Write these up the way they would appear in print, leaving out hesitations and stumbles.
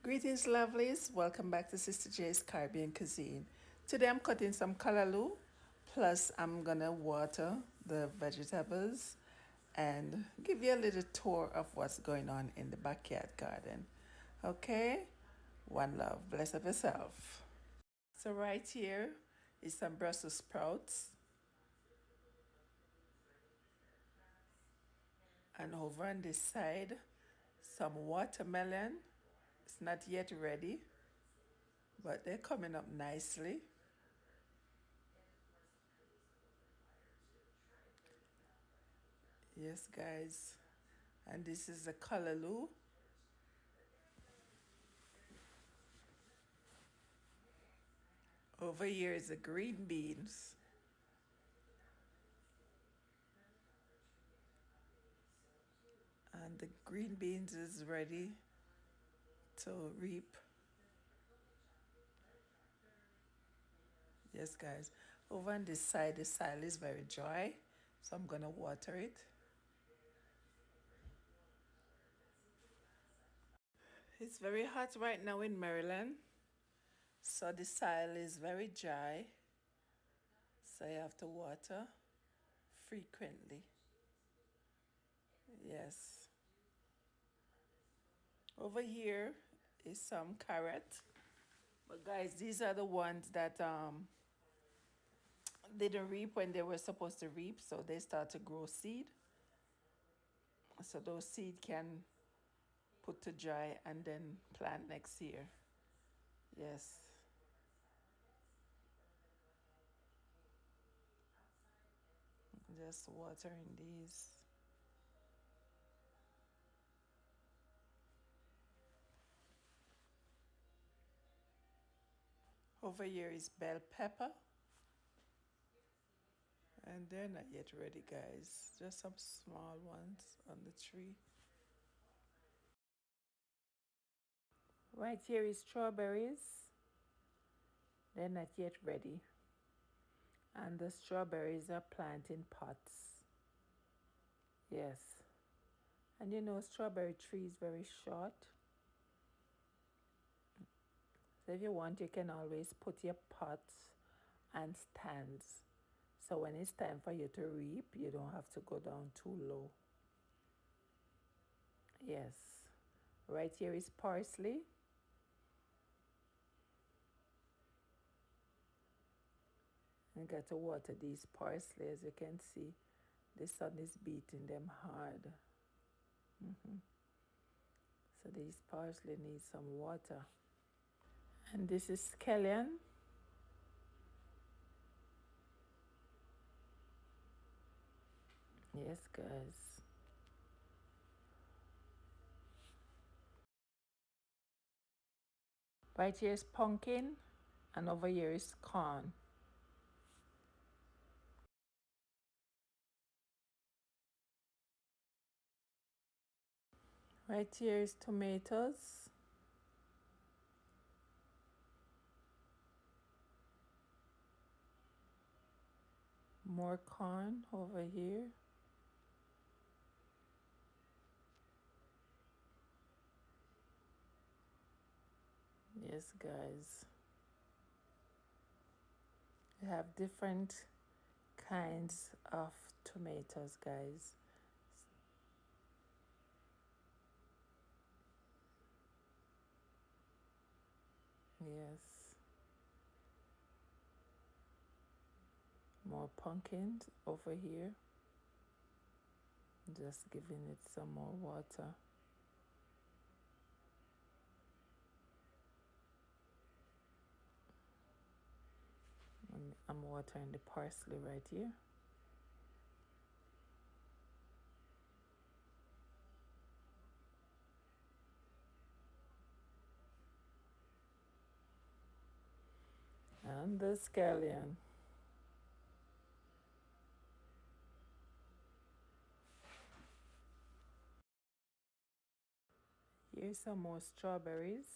Greetings, lovelies. Welcome back to Sister J's Caribbean Cuisine. Today I'm cutting some callaloo, plus I'm gonna water the vegetables and give you a little tour of what's going on in the backyard garden. Okay? One love. Bless up yourself. So right here is some Brussels sprouts, and over on this side, some watermelon. It's not yet ready, but they're coming up nicely. Yes, guys. And this is the callaloo. Over here is the green beans. And the green beans is ready to reap. Yes, guys. Over on this side, the soil is very dry, so I'm gonna water it. It's very hot right now in Maryland, so the soil is very dry, so you have to water frequently. Yes. Over here is some carrot. But guys, these are the ones that didn't reap when they were supposed to reap, so they start to grow seed. So those seed can put to dry and then plant next year. Yes. Just watering these. Over here is bell pepper. And they're not yet ready, guys. Just some small ones on the tree. Right here is strawberries. They're not yet ready. And the strawberries are planted in pots. Yes. And you know, strawberry tree is very short. So if you want, you can always put your pots and stands. So when it's time for you to reap, you don't have to go down too low. Yes. Right here is parsley. You got to water these parsley. As you can see, the sun is beating them hard. So these parsley need some water. And this is scallion. Yes, guys. Right here is pumpkin, and over here is corn. Right here is tomatoes. More corn over here. Yes, guys. We have different kinds of tomatoes, guys. Yes. More pumpkins over here. Just giving it some more water. I'm watering the parsley right here. And the scallion. Here's some more strawberries.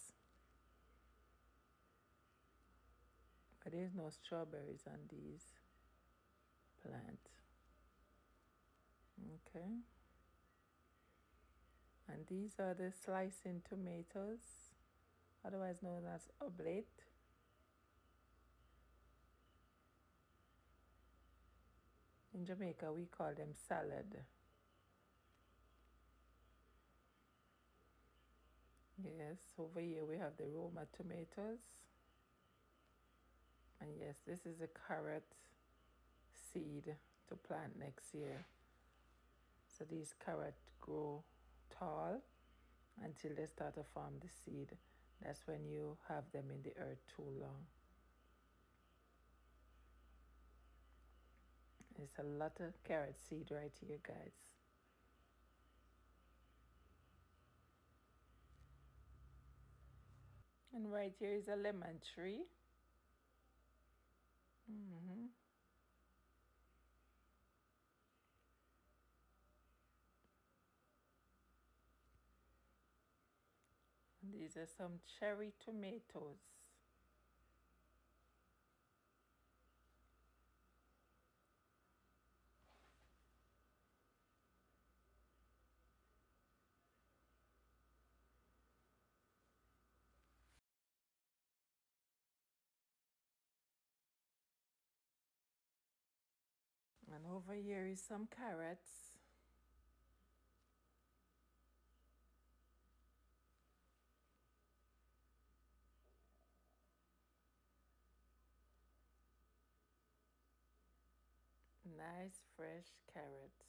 But there's no strawberries on these plants. Okay. And these are the slicing tomatoes. otherwise known as oblate. In Jamaica, we call them salad. Yes, over here we have the Roma tomatoes. And yes, this is a carrot seed to plant next year. So these carrots grow tall until they start to form the seed. That's when you have them in the earth too long. It's a lot of carrot seed right here, guys. And right here is a lemon tree. And these are some cherry tomatoes. And over here is some carrots. Nice fresh carrots.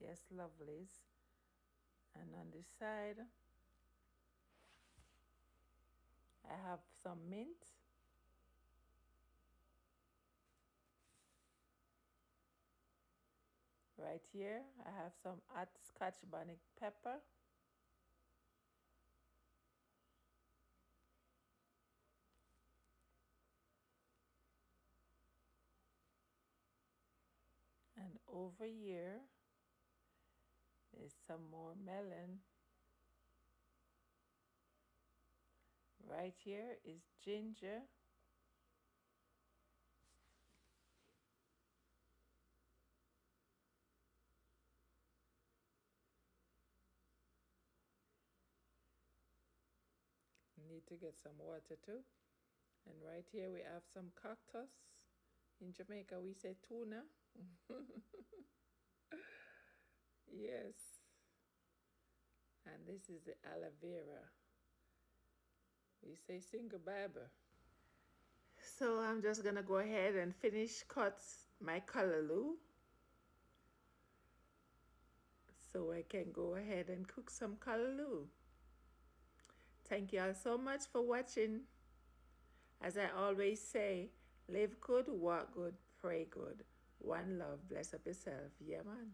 Yes, lovelies. And on this side, I have some mint. Right here, I have some hot Scotch bonnet pepper. And over here is some more melon. Right here is ginger. Need to get some water too. And right here we have some cactus. In Jamaica we say tuna. Yes. And this is the aloe vera. We say single barber. So I'm just gonna go ahead and finish cut my callaloo so I can go ahead and cook some callaloo. Thank you all so much for watching. As I always say, live good, walk good, pray good. One love, bless up yourself. Yeah, man.